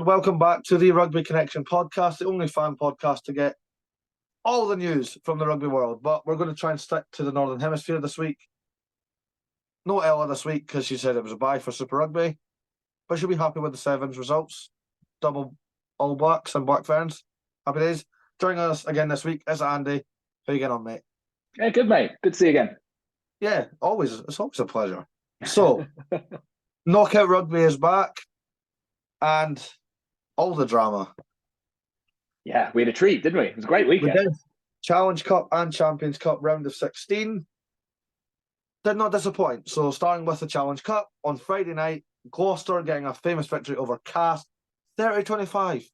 and welcome back to the Rugby Connection podcast, the only fan podcast to get all the news from the rugby world. But we're going to try and stick to the Northern Hemisphere this week. No Ella this week because she said it was a bye for Super Rugby, but she'll be happy with the Sevens results. Double All Blacks and Black Ferns. Happy days. Joining us again this week is Andy. How you getting on, mate? Yeah, good, mate. Good to see you again. Yeah, always. It's always a pleasure. So, Knockout Rugby is back. And all the drama. Yeah, we had a treat, didn't we? It was a great weekend. We did. Challenge Cup and Champions Cup round of 16. Did not disappoint. So starting with the Challenge Cup, on Friday night, Gloucester getting a famous victory over Cast, 30-25.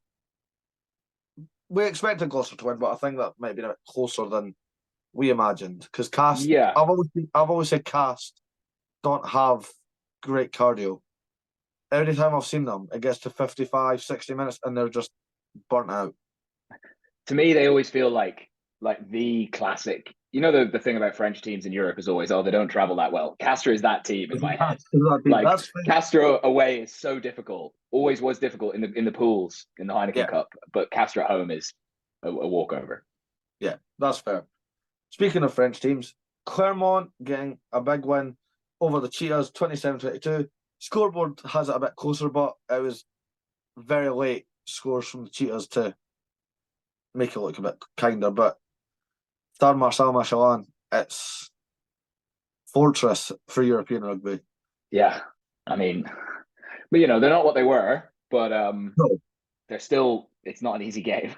We expected Gloucester to win, but I think that might be a bit closer than we imagined. Because Cast, Yeah. I've always said Cast don't have great cardio. Every time I've seen them, it gets to 55, 60 minutes and they're just burnt out. To me, they always feel like the classic. You know, the thing about French teams in Europe is always, they don't travel that well. Castres is that team in my head. Like, Castres away is so difficult. Always was difficult in the pools, in the Heineken Cup. But Castres at home is a walkover. Yeah, that's fair. Speaking of French teams, Clermont getting a big win over the Cheetahs, 27-22. Scoreboard has it a bit closer, but it was very late scores from the Cheetahs to make it look a bit kinder. But Stade Marcel Michelin, it's fortress for European rugby. Yeah, I mean, but they're not what they were, but no. They're still. It's not an easy game.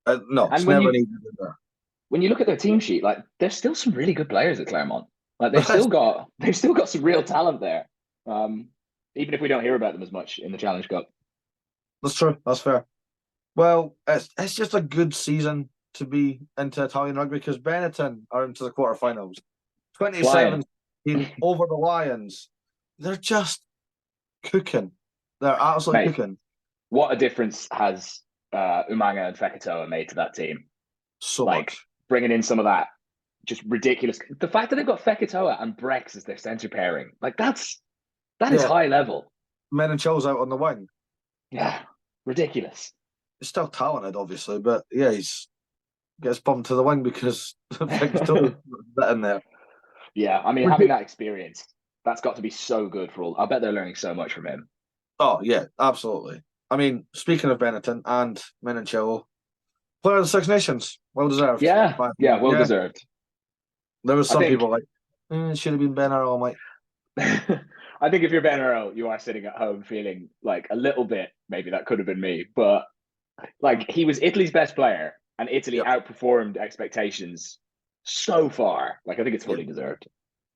No, it's never an easy game. When you look at their team sheet, like there's still some really good players at Clermont. Like they've still got some real talent there. Even if we don't hear about them as much in the Challenge Cup. That's true. That's fair. Well, it's just a good season to be into Italian rugby because Benetton are into the quarterfinals. 27 over the Lions. They're just cooking. They're absolutely cooking. What a difference has Umanga and Fekitoa made to that team? So much. Bringing in some of that just ridiculous. The fact that they've got Fekitoa and Brex as their centre pairing, that is high level. Menanchel's out on the wing. Yeah, ridiculous. He's still talented, obviously, but he gets bumped to the wing because Fekitoa's in there. Yeah, I mean, having that experience, that's got to be so good for all. I bet they're learning so much from him. Oh, yeah, absolutely. I mean, speaking of Benetton and Menancello, player of the Six Nations, well deserved. Yeah, well deserved. There was some people like, should have been Ben Earl, Mike. I think if you're Ben Earl, you are sitting at home feeling like a little bit, maybe that could have been me, but he was Italy's best player and Italy outperformed expectations so far. I think it's fully deserved.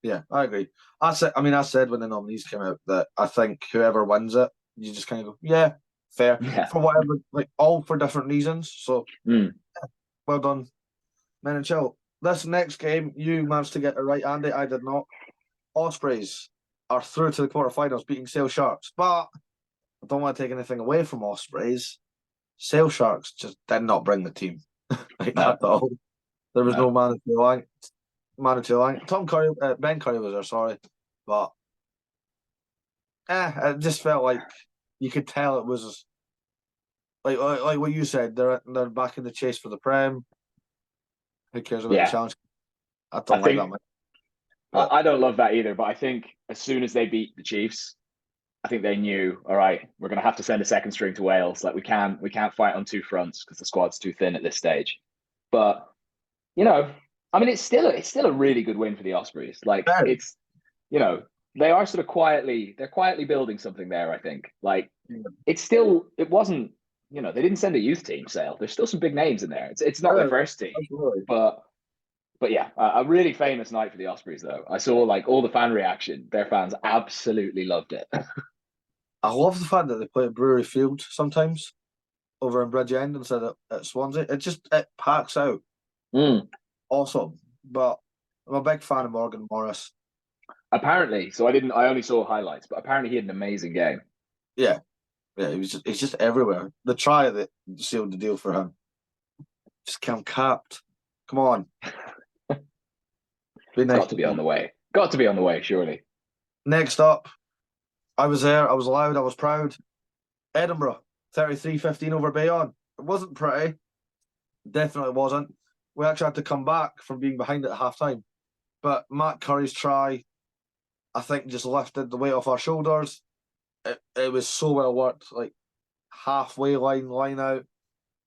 Yeah, I agree. I said when the nominees came out that I think whoever wins it, you just kind of go, yeah, fair. Yeah. For whatever, all for different reasons. So, well done, Menancello. This next game, you managed to get it right, Andy. I did not. Ospreys are through to the quarterfinals, beating Sale Sharks. But I don't want to take anything away from Ospreys. Sale Sharks just did not bring the team at all. There was no Manitou Lang. Ben Curry was there, sorry. But it just felt like you could tell it was like what you said. They're back in the chase for the Prem. Who cares about the challenge? I don't like that, man. I don't love that either, but I think as soon as they beat the Chiefs, I think they knew, all right, we're going to have to send a second string to Wales. We can't fight on two fronts because the squad's too thin at this stage. But it's still a really good win for the Ospreys. It's they are sort of quietly building something there. I think it wasn't they didn't send a youth team. Sale. There's still some big names in there. It's not their first team, absolutely. But yeah, a really famous night for the Ospreys, though. I saw all the fan reaction. Their fans absolutely loved it. I love the fact that they play at Brewery Field sometimes over in Bridgend instead of at Swansea. It packs out. Awesome. But I'm a big fan of Morgan Morris. Apparently, so I only saw highlights, but apparently he had an amazing game. Yeah. Yeah, he's just everywhere. The try that sealed the deal for him. Just came capped. Come on. Got to be on the way. Got to be on the way, surely. Next up, I was there. I was loud. I was proud. Edinburgh, 33-15 over Bayonne. It wasn't pretty. Definitely wasn't. We actually had to come back from being behind at half-time. But Matt Curry's try, I think, just lifted the weight off our shoulders. It was so well worked. Like, halfway line out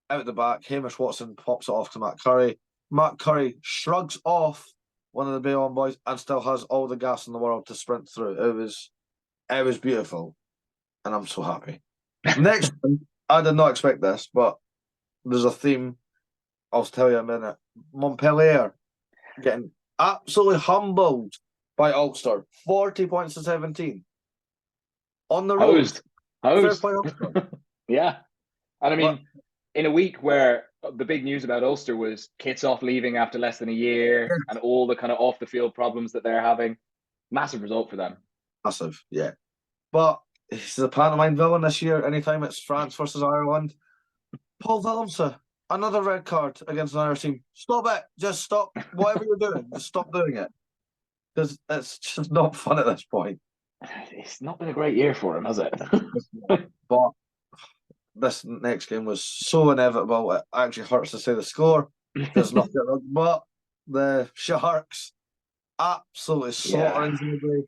the back. Hamish Watson pops it off to Matt Curry. Matt Curry shrugs off one of the Bayonne boys and still has all the gas in the world to sprint through. It was beautiful. And I'm so happy. Next one, I did not expect this, but there's a theme. I'll tell you in a minute. Montpellier getting absolutely humbled by Ulster. 40 points to 17. On the road. Hosed. Yeah. And I mean, in a week where the big news about Ulster was kits off leaving after less than a year and all the kind of off the field problems that they're having, massive result for them. Massive, yeah. But he's the pantomime villain this year. Anytime it's France versus Ireland. Paul Willemse, another red card against an Irish team. Stop it. Just stop whatever you're doing. Just stop doing it. Because it's just not fun at this point. It's not been a great year for him, has it? But this next game was so inevitable. It actually hurts to say the score. There's nothing, but the Sharks absolutely slaughtering Zebra.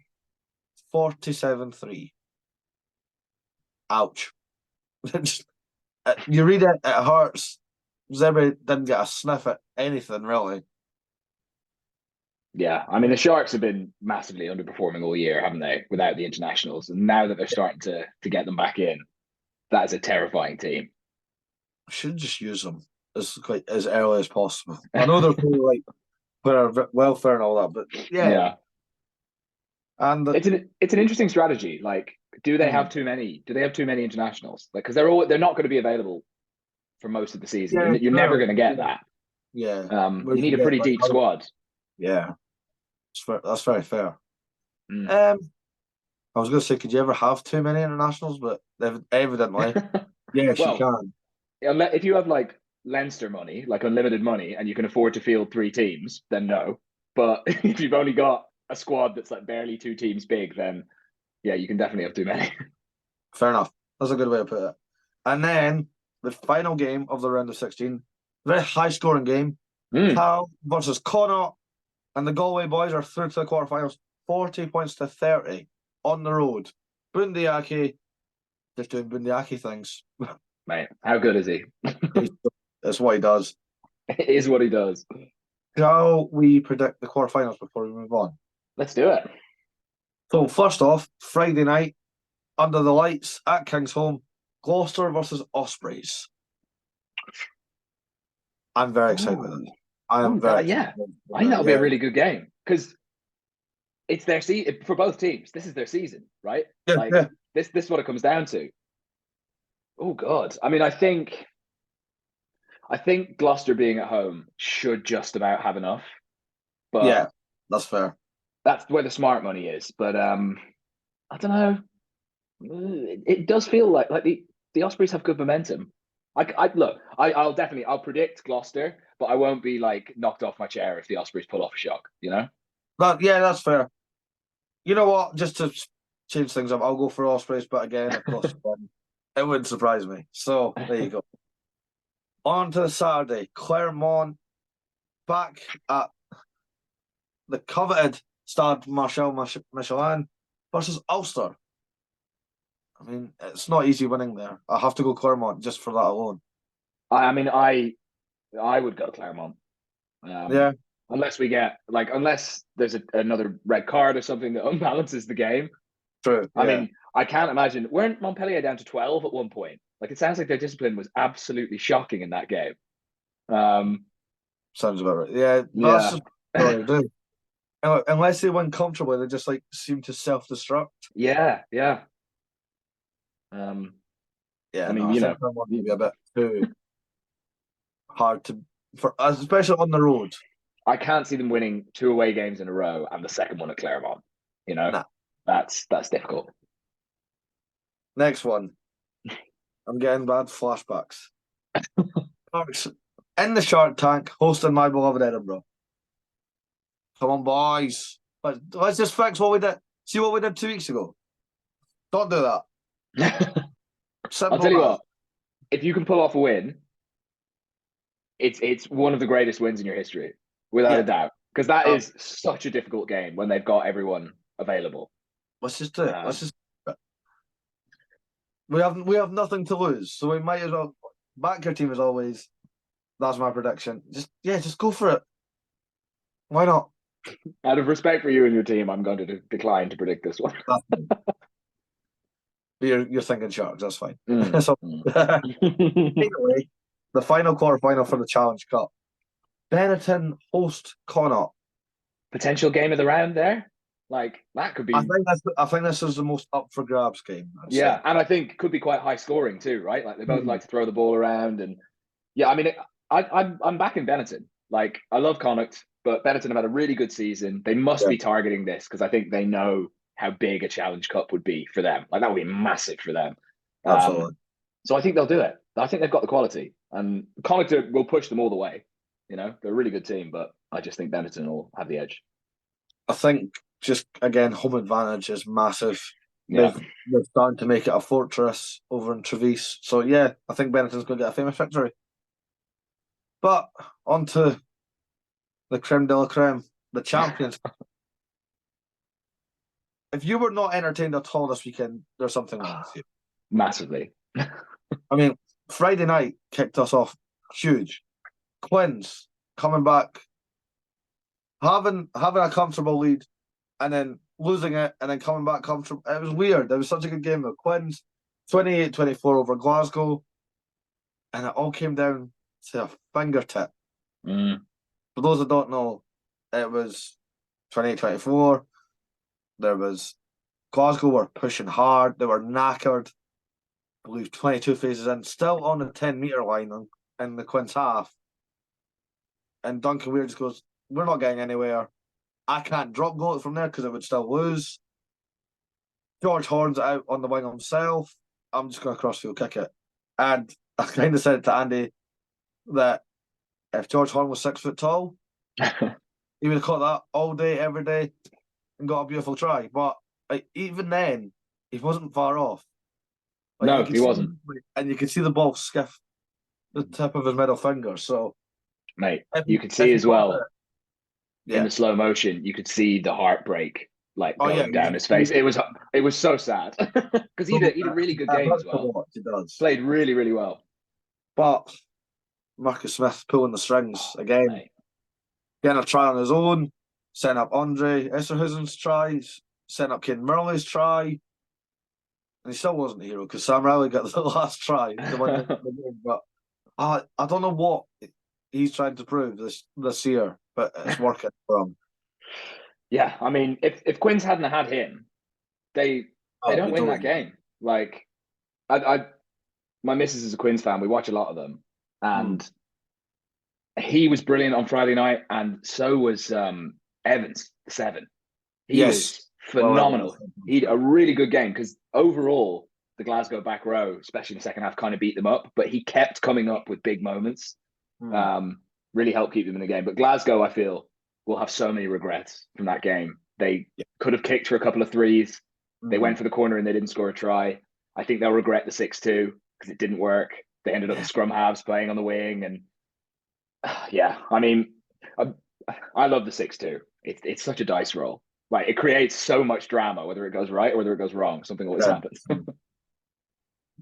47-3. Ouch. You read it, it hurts. Zebra didn't get a sniff at anything, really. Yeah, I mean, the Sharks have been massively underperforming all year, haven't they, without the internationals? And now that they're starting to get them back in, that is a terrifying team. I should just use them as early as possible. I know they're probably for our welfare and all that, but yeah. And it's an interesting strategy. Like, do they have too many? Do they have too many internationals? Like, because they're not going to be available for most of the season. Yeah, you're never going to get that. Yeah, you need a pretty deep squad. Yeah, that's very fair. I was going to say, could you ever have too many internationals? But evidently, yes, well, you can. If you have like Leinster money, like unlimited money, and you can afford to field 3 teams, then no. But if you've only got a squad that's like barely 2 teams big, then yeah, you can definitely have too many. Fair enough. That's a good way to put it. And then the final game of the round of 16, very high-scoring game. Cal versus Connacht, and the Galway boys are through to the quarterfinals. 40 points to 30 on the road. Bundyaki, just doing Bundyaki things. Mate, how good is he? That's what he does. It is what he does. Shall we predict the quarterfinals before we move on? Let's do it. So first off, Friday night, under the lights at Kingsholm, Gloucester versus Ospreys. I'm very excited with it. I am very excited. I think that'll be a really good game because it's their season for both teams. This is their season, right? This is what it comes down to. Oh God. I mean, I think Gloucester being at home should just about have enough. But yeah, that's fair. That's where the smart money is. But I don't know. It does feel like the Ospreys have good momentum. I'll predict Gloucester, but I won't be like knocked off my chair if the Ospreys pull off a shock, you know? That's fair. You know what? Just to change things up, I'll go for Ospreys, but again, of course, it wouldn't surprise me. So there you go. On to the Saturday, Clermont back at the coveted Stade Marcel Michelin versus Ulster. I mean, it's not easy winning there. I have to go Clermont just for that alone. I mean, I would go Clermont. Unless we get unless there's another red card or something that unbalances the game. True. I mean, I can't imagine. Weren't Montpellier down to 12 at one point? Like, it sounds like their discipline was absolutely shocking in that game. Sounds about right. Yeah. That's just what they do. Unless they win comfortably, they just seem to self-destruct. Yeah. I mean, I think Clermont may be a bit too hard for us, especially on the road. I can't see them winning 2 away games in a row and the second one at Clermont. You know, that's difficult. Next one. I'm getting bad flashbacks. In the Shark Tank, hosting my beloved Edinburgh. Come on, boys. Let's just fix what we did. See what we did 2 weeks ago. Don't do that. I'll tell you what. if you can pull off a win, it's one of the greatest wins in your history, without a doubt. Because that is such a difficult game when they've got everyone available. Let's just do it. We have nothing to lose, so we might as well back your team as always. That's my prediction. Just go for it. Why not? Out of respect for you and your team, I'm going to decline to predict this one. You're thinking Sharks. That's fine. Anyway, the final quarterfinal for the Challenge Cup. Benetton host Connacht. Potential game of the round there. Like that could be. I think this is the most up for grabs game. Yeah, and I think could be quite high scoring too, right? Like they both like to throw the ball around, and yeah, I mean, I'm backing Benetton. Like I love Connacht, but Benetton have had a really good season. They must be targeting this because I think they know how big a Challenge Cup would be for them. Like that would be massive for them. Absolutely. So I think they'll do it. I think they've got the quality, and Connacht will push them all the way. You know, they're a really good team, but I just think Benetton will have the edge. I think just again, home advantage is massive. Yeah. They're starting to make it a fortress over in Treviso. So yeah, I think Benetton's going to get a famous victory. But on to the creme de la creme, the champions. If you were not entertained at all this weekend, there's something wrong with you. Massively. I mean, Friday night kicked us off huge. Quins coming back, having a comfortable lead, and then losing it, and then coming back comfortable. It was weird. It was such a good game. The Quins, 28-24 over Glasgow, and it all came down to a fingertip. For those that don't know, it was 28-24. There was Glasgow were pushing hard. They were knackered. I believe 22 phases in, still on the 10-metre line in the Quins half. And Duncan Weir just goes, "We're not getting anywhere. I can't drop goal from there because it would still lose." George Horn's out on the wing himself. I'm just going to crossfield kick it. And I kind of said to Andy that if George Horn was 6 foot tall, he would have caught that all day, every day, and got a beautiful try. But like, even then, he wasn't far off. Like, no, he wasn't. And you could see the ball skiff the tip of his middle finger. So, mate, you could see as well in the slow motion, you could see the heartbreak like going down his face. It was so sad because he had a really good game as well. He does. Played really, really well. But Marcus Smith pulling the strings again, getting a try on his own, setting up Andre Esserhuizen's tries, setting up Caden Murley's try. And he still wasn't a hero because Sam Riley got the last try to win the game. But I don't know what he's trying to prove this year, but it's working for him. Yeah, I mean, if Quins hadn't had him, they don't win that game. Like, my missus is a Quins fan. We watch a lot of them, and he was brilliant on Friday night, and so was Evans, the 7. He was phenomenal. He had a really good game because overall, the Glasgow back row, especially in the second half, kind of beat them up, but he kept coming up with big moments. Really helped keep them in the game. But Glasgow, I feel, will have so many regrets from that game. They could have kicked for a couple of threes. They went for the corner and they didn't score a try. I think they'll regret the 6-2 because it didn't work. They ended up with scrum halves playing on the wing. And I mean, I love the 6-2. It's such a dice roll. Like, it creates so much drama, whether it goes right or whether it goes wrong. Something always happens.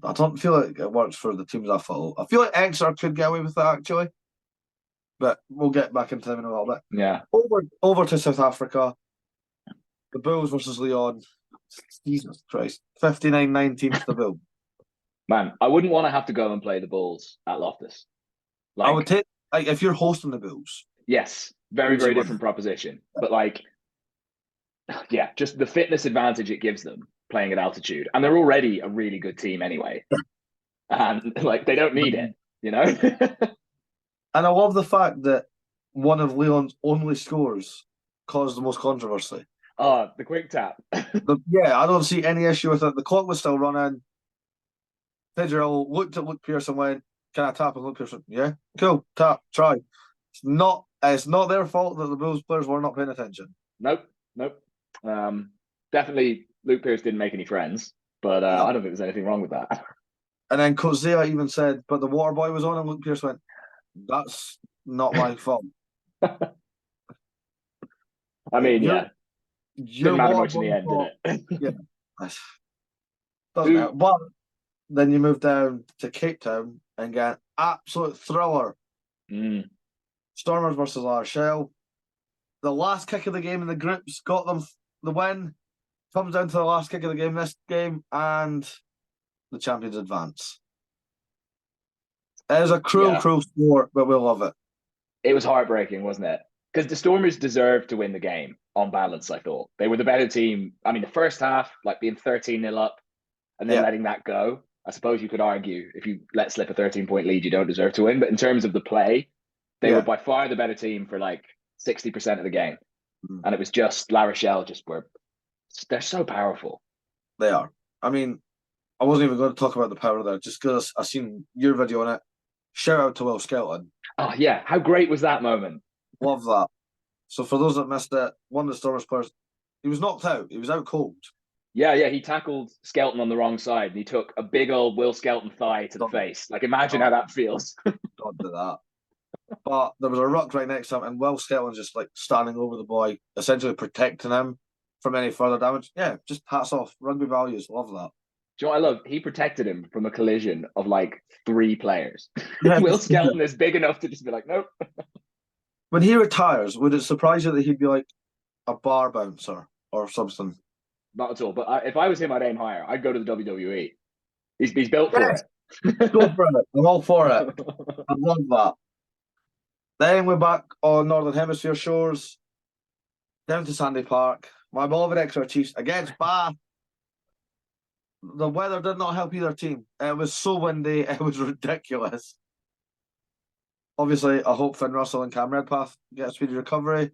I don't feel like it works for the teams I follow. I feel like Exeter could get away with that, actually. But we'll get back into them in a little bit. Yeah. Over to South Africa. The Bulls versus Leon. Jesus Christ. 59-19 to the Bulls. Man, I wouldn't want to have to go and play the Bulls at Loftus. Like, I would take, like, if you're hosting the Bulls. Yes. Very, very different proposition. But like, just the fitness advantage it gives them playing at altitude. And they're already a really good team anyway. And like, they don't need it, you know? And I love the fact that one of Leon's only scores caused the most controversy. Oh, the quick tap. I don't see any issue with it. The clock was still running. Fitzgerald looked at Luke Pearson and went, "Can I tap?" And Luke Pearson, "Yeah, cool, tap, try." It's not their fault that the Bulls players were not paying attention. Nope. Definitely Luke Pearce didn't make any friends, but I don't think there's anything wrong with that. And then Coach Zia even said, but the water boy was on, and Luke Pearce went, that's not my fault. I mean, Your yeah. Didn't matter water much in the boy end, did it? yeah. Doesn't help. But then you move down to Cape Town and get an absolute thriller. Stormers versus La Rochelle. The last kick of the game in the groups got them the win. Comes down to the last kick of the game this game, and the champions advance. It is a cruel sport, but we love it. It was heartbreaking, wasn't it? Because the Stormers deserved to win the game on balance, I thought. They were the better team. I mean, the first half, like being 13-0 up and then letting that go. I suppose you could argue if you let slip a 13-point lead, you don't deserve to win. But in terms of the play, they were by far the better team for like 60% of the game. And it was just La Rochelle they're so powerful. They are. I mean, I wasn't even going to talk about the power there, just because I seen your video on it. Shout out to Will Skelton. Oh, yeah. How great was that moment? Love that. So for those that missed it, one of the Stormers players, he was knocked out. He was out cold. Yeah. He tackled Skelton on the wrong side, and he took a big old Will Skelton thigh to the face. Like, imagine how that feels. Don't do that. But there was a ruck right next to him, and Will Skelton just like standing over the boy, essentially protecting him from any further damage. Yeah, just hats off. Rugby values. Love that. Do you know what I love? He protected him from a collision of like 3 players. Yeah, Will Skelton is big enough to just be like, nope. When he retires, would it surprise you that he'd be like a bar bouncer or something? Not at all. But if I was him, I'd aim higher. I'd go to the WWE. He's built for it. Go for it. I'm all for it. I love that. Then we're back on Northern Hemisphere shores, down to Sandy Park. My beloved Exeter Chiefs against Bath. The weather did not help either team. It was so windy, it was ridiculous. Obviously, I hope Finn Russell and Cam Redpath get a speedy recovery.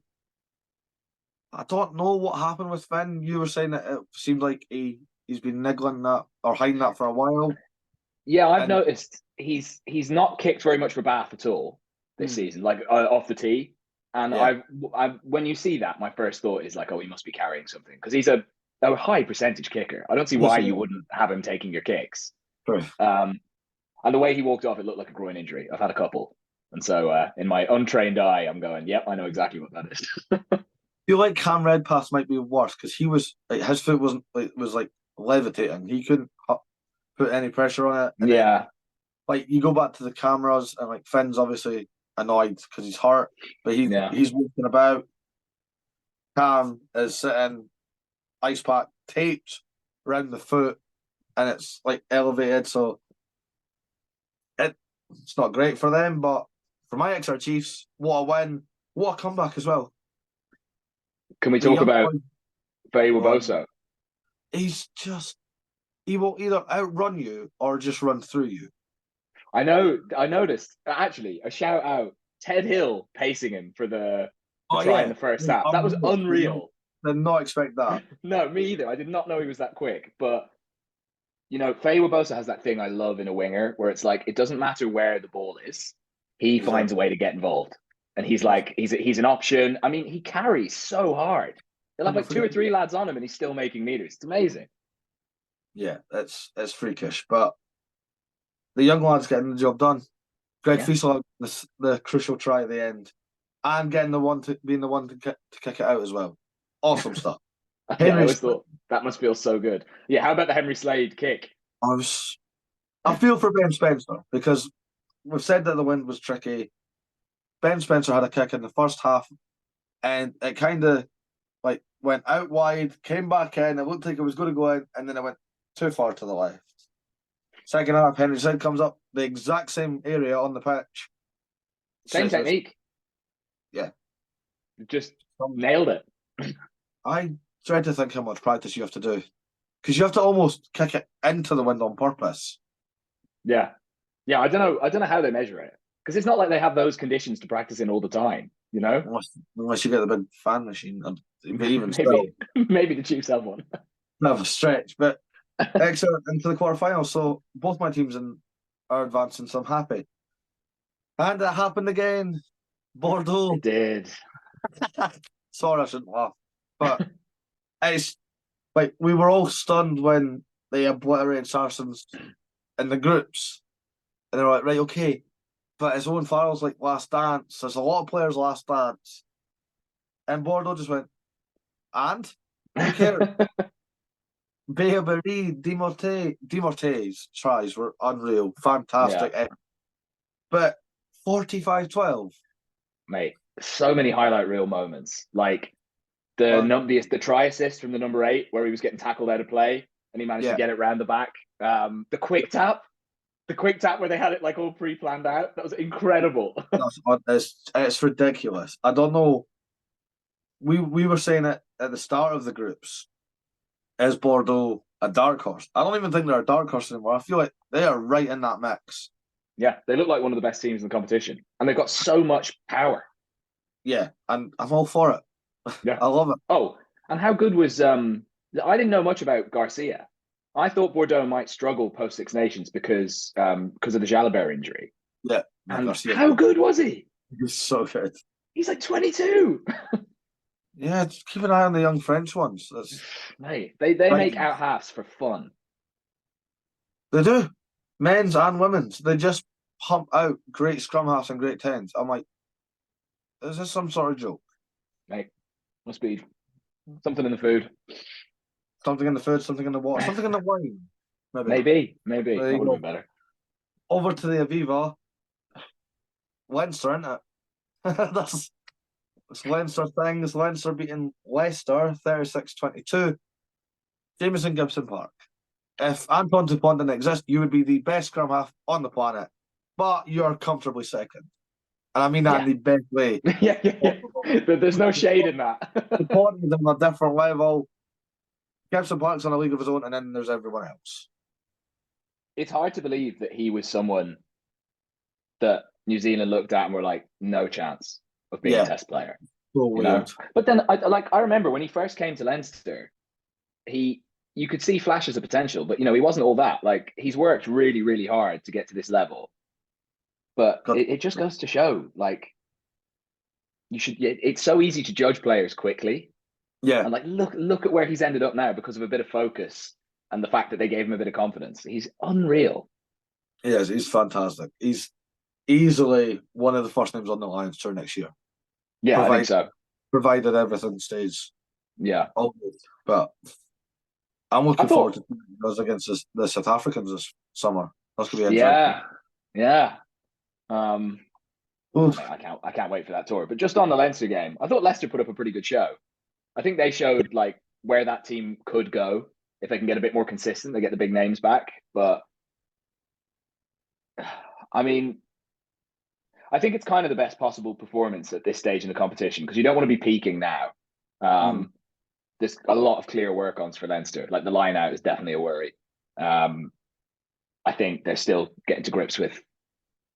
I don't know what happened with Finn. You were saying that it seemed like he's been niggling that or hiding that for a while. Yeah, I've noticed he's not kicked very much for Bath at all this season, like off the tee. And I've when you see that, my first thought is like, oh, he must be carrying something, because he's a high percentage kicker. I don't see why you wouldn't have him taking your kicks. True. And the way he walked off, it looked like a groin injury. I've had a couple, and so in my untrained eye, I'm going, yep, I know exactly what that is. I feel like Cam Redpath might be worse because he was like, his foot wasn't like was like levitating. He couldn't put any pressure on it. And then, like you go back to the cameras and like Finn's obviously annoyed because he's hurt, but he's walking about. Cam is sitting ice pack taped around the foot, and it's like elevated, so it's not great for them. But for my Exeter Chiefs, what a win! What a comeback as well. Can we talk about Faye Waboso? He will either outrun you or just run through you. I noticed, actually, a shout out, Ted Hill pacing him for the try in the first half. That was unreal. Did not expect that. No, me either. I did not know he was that quick. But, you know, Faye Waboso has that thing I love in a winger where it's like, it doesn't matter where the ball is. He finds a way to get involved. And he's like, he's an option. I mean, he carries so hard. They'll have like 2 or 3 lads on him and he's still making meters. It's amazing. Yeah, it's freakish. But the young lad's getting the job done. Greg Fiesel, the crucial try at the end. And getting being the one to kick it out as well. Awesome stuff. I always thought that must feel so good. Yeah, how about the Henry Slade kick? I feel for Ben Spencer because we've said that the wind was tricky. Ben Spencer had a kick in the first half, and it kind of like went out wide, came back in. It looked like it was going to go in, and then it went too far to the left. Second half, Henry Slade comes up the exact same area on the pitch. Same technique. Yeah. Just nailed it. I try to think how much practice you have to do, because you have to almost kick it into the wind on purpose. Yeah. I don't know how they measure it, because it's not like they have those conditions to practice in all the time, you know? Unless you get the big fan machine. But even still, maybe the Chiefs have one. Not a stretch, but Exeter into the quarterfinals. So both my teams are advancing, so I'm happy. And it happened again. Bordeaux. It did. Sorry, I shouldn't laugh. But it's like we were all stunned when they obliterated Saracens in the groups, and they're like, right, okay, but it's Owen Farrell's like last dance. There's a lot of players' last dance, and Bordeaux just went, and who cares? Beabury, Demorte's tries were unreal, fantastic, but 45-12. Mate, so many highlight reel moments. Like the try assist from the number 8 where he was getting tackled out of play and he managed to get it round the back. The quick tap where they had it like all pre-planned out. That was incredible. It's ridiculous. I don't know. We were saying it at the start of the groups. Is Bordeaux a dark horse? I don't even think they're a dark horse anymore. I feel like they are right in that mix. Yeah, they look like one of the best teams in the competition, and they've got so much power. Yeah, and I'm all for it. Yeah, I love it. Oh, and how good was I didn't know much about Garcia. I thought Bordeaux might struggle post Six Nations because of the Jalabert injury. Yeah, and how good was he? He's so good. He's like 22. Yeah, just keep an eye on the young French ones. Mate, they make out halves for fun. They do. Men's and women's. They just pump out great scrum halves and great tens. I'm like, is this some sort of joke? Mate, must be something in the food. Something in the food, something in the water, something in the wine. Maybe. That would have been better. Over to the Aviva. Leinster, isn't it? That's Leinster things. Leinster beating Leicester 36-22. Jameson Gibson Park. If Anton Dupont didn't exist, you would be the best scrum half on the planet, but you're comfortably second. And I mean that in the best way. Yeah. There's no shade in that. Dupont is on a different level. Gibson Park's on a league of his own, and then there's everyone else. It's hard to believe that he was someone that New Zealand looked at and were like, no chance of being a test player. So weird. But then I remember when he first came to Leinster, you could see flashes of potential, but he wasn't all that. Like, he's worked really, really hard to get to this level. But it just goes to show, like, it's so easy to judge players quickly. Yeah. And like, look at where he's ended up now because of a bit of focus and the fact that they gave him a bit of confidence. He's unreal. He is. He's fantastic. He's easily one of the first names on the Lions tour next year. Yeah, I think so. Provided everything stays. Yeah. But I'm looking forward to those against the South Africans this summer. That's gonna be interesting. Yeah. I can't wait for that tour. But just on the Leinster game, I thought Leicester put up a pretty good show. I think they showed like where that team could go if they can get a bit more consistent. They get the big names back, but I mean, I think it's kind of the best possible performance at this stage in the competition because you don't want to be peaking now. There's a lot of clear work-ons for Leinster. Like the line-out is definitely a worry. I think they're still getting to grips with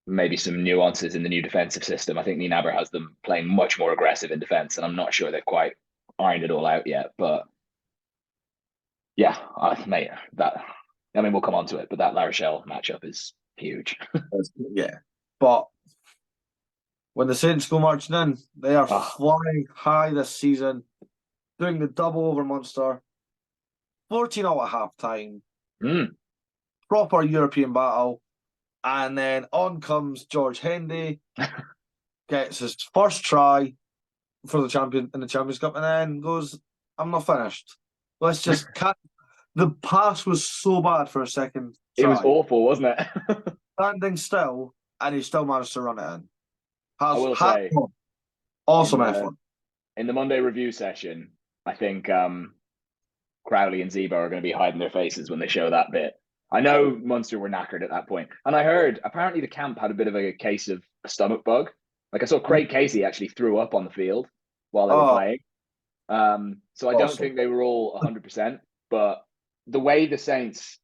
maybe some nuances in the new defensive system. I think Nienaber has them playing much more aggressive in defense, and I'm not sure they've quite ironed it all out yet. But yeah, we'll come on to it, but that La Rochelle matchup is huge. Yeah, but when the Saints go marching in, they are flying high this season, doing the double over Munster, 14-0 at half-time, proper European battle, and then on comes George Hendy, gets his first try for the Champions Cup, and then goes, "I'm not finished. Let's just cut." The pass was so bad for a second try. It was awful, wasn't it? Standing still, and he still managed to run it in. I will say, awesome effort. In the Monday review session, I think Crowley and Zebo are going to be hiding their faces when they show that bit. I know Munster were knackered at that point. And I heard, apparently the camp had a bit of a case of a stomach bug. Like I saw Craig Casey actually threw up on the field while they were playing. So I don't think they were all 100%. But the way the Saints,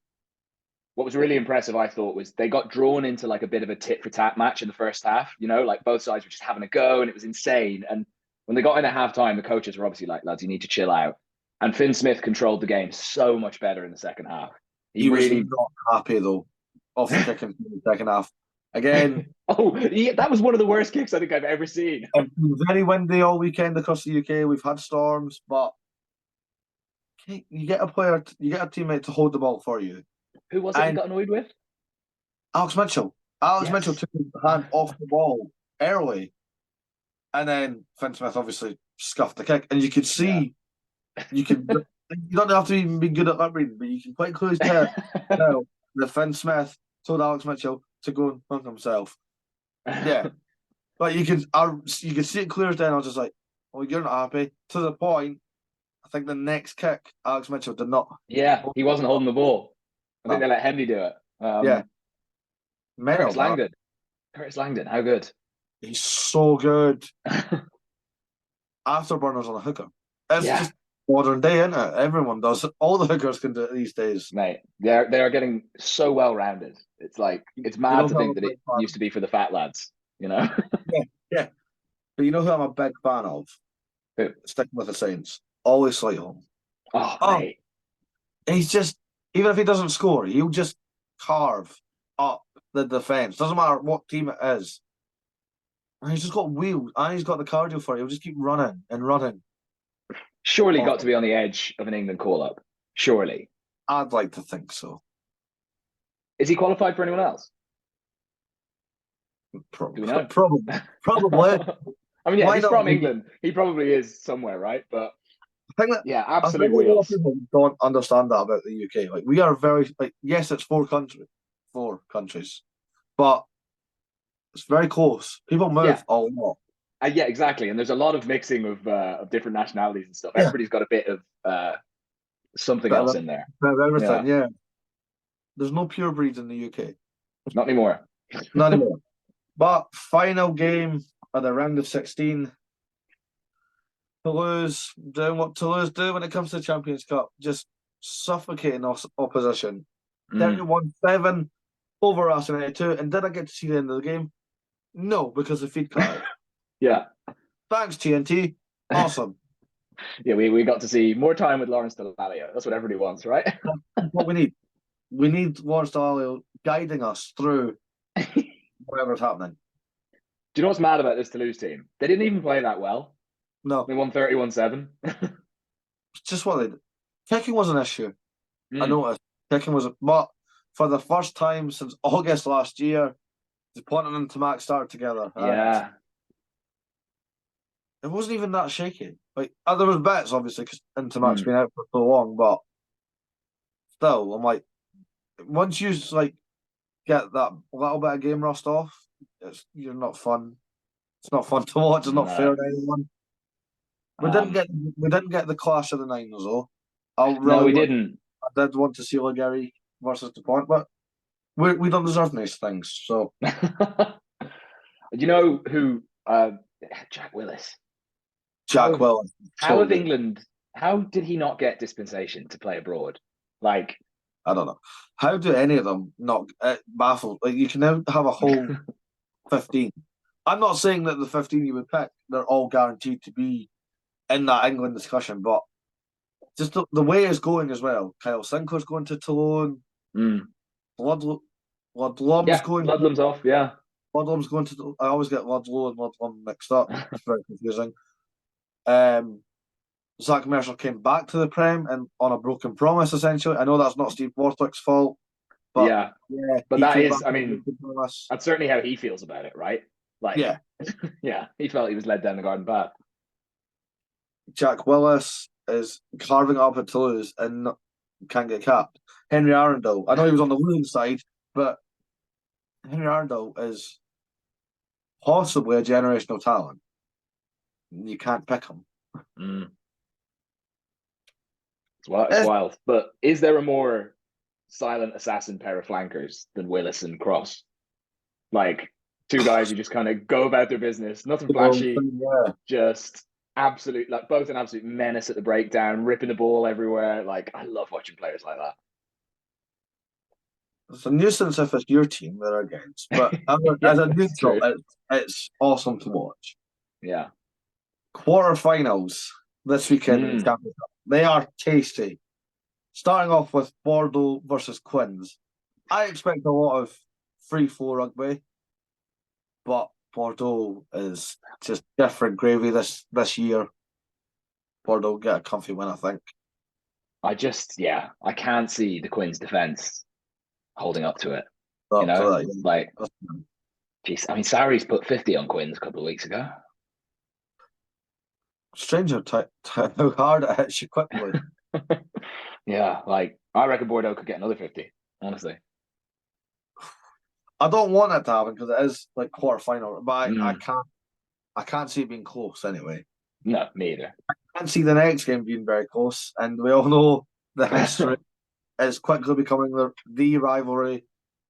what was really impressive, I thought, was they got drawn into like a bit of a tit-for-tat match in the first half. Like both sides were just having a go and it was insane. And when they got in at halftime, the coaches were obviously like, lads, you need to chill out. And Finn Smith controlled the game so much better in the second half. He really was not happy, though, off the kick in the second half. Again. That was one of the worst kicks I think I've ever seen. Very windy all weekend across the UK. We've had storms, but you get a teammate to hold the ball for you. Who was it you got annoyed with? Alex Mitchell. Alex Mitchell took his hand off the ball early, and then Finn Smith obviously scuffed the kick, and you could see, you don't have to even be good at lip reading, but you can quite close tell that Finn Smith told Alex Mitchell to go and hung himself. Yeah, but you could see it clear as day. And I was just like, "Oh, you're not happy." To the point, I think the next kick, Alex Mitchell did not. Yeah, he wasn't holding the ball. I think they let Hendy do it. Yeah, Curtis Langdon, how good? He's so good. Afterburners on a hooker. It's just modern day, isn't it? Everyone does it. All the hookers can do it these days. Mate, they are getting so well rounded. It's like it's mad to think that it used to be for the fat lads, you know? Yeah. But you know who I'm a big fan of? Who? Sticking with the Saints. Always Slightholm. Mate. He's just, even if he doesn't score, he'll just carve up the defence. Doesn't matter what team it is. And he's just got wheels, and he's got the cardio for it. He'll just keep running and running. Surely got to be on the edge of an England call-up. Surely. I'd like to think so. Is he qualified for anyone else? Probably. Do we know? Probably. I mean, yeah, he's from England. He probably is somewhere, right? But I think that, absolute wheels. A lot of people don't understand that about the UK. Like, we are very, yes, it's four countries, but it's very close. People move a lot. Yeah, exactly. And there's a lot of mixing of different nationalities and stuff. Yeah. Everybody's got a bit of something else in there. Everything, yeah. There's no pure breeds in the UK. Not anymore. Not anymore. But final game of the round of 16. Toulouse doing what Toulouse do when it comes to the Champions Cup, just suffocating opposition. 31-7 over Arsenal 2. And did I get to see the end of the game? No, because the feed cut out. Yeah. Thanks, TNT. Awesome. Yeah, we got to see more time with Lawrence Dallaglio. That's what everybody wants, right? That's what we need. We need Lawrence Dallaglio guiding us through whatever's happening. Do you know what's mad about this Toulouse team? They didn't even play that well. No. They won 31-7. It's just what they did. Kicking was an issue. I noticed. Kicking was but for the first time since August last year, Ponting and Tamak started together. Yeah. It wasn't even that shaky. Like, there was bets, obviously, because Tamak's been out for so long, but still, I'm like, once you get that little bit of game rust off, you're not fun. It's not fun to watch. It's not fair to anyone. We didn't get the clash of the Nines though. We didn't. I did want to see Legary versus DuPont, but we don't deserve nice things. So, do you know who? Jack Willis. Jack Willis. How of England? How did he not get dispensation to play abroad? Like, I don't know. How do any of them not baffle? Like, you can now have a whole 15. I'm not saying that the 15 you would pick, they're all guaranteed to be in that England discussion, but just the way it's going as well. Kyle Sinclair's going to Toulon. Ludlum's going. Ludlum's off, yeah. Ludlum's going to. I always get Ludlow and Ludlum mixed up. It's very confusing. Zach Mercer came back to the Prem and on a broken promise, essentially. I know that's not Steve Borthwick's fault, but but that is, I mean, that's certainly how he feels about it, right? Like, he felt he was led down the garden path. Jack Willis is carving up at Toulouse and can't get capped. Henry Arundel, I know he was on the losing side, but Henry Arundel is possibly a generational talent. You can't pick him. It's wild. But is there a more silent assassin pair of flankers than Willis and Cross? Like, two guys who just kind of go about their business, nothing flashy, just absolute, like both an absolute menace at the breakdown, ripping the ball everywhere. Like, I love watching players like that. It's a nuisance if it's your team they're against, but as a neutral, it's awesome to watch. Yeah. Quarterfinals this weekend in the Champions Cup. They are tasty. Starting off with Bordeaux versus Quins. I expect a lot of 3-4 rugby, but Bordeaux is just different gravy this year. Bordeaux get a comfy win, I think. I can't see the Quins' defence holding up to it. You Up to know, that, yeah. like, geez, I mean, Sarri's put 50 on Quinn's a couple of weeks ago. Stranger how hard it hits you quickly. Yeah, like I reckon Bordeaux could get another 50. Honestly, I don't want it to happen because it is like quarter final, but I can't see it being close anyway. No, me either. I can't see the next game being very close, and we all know the history is quickly becoming the rivalry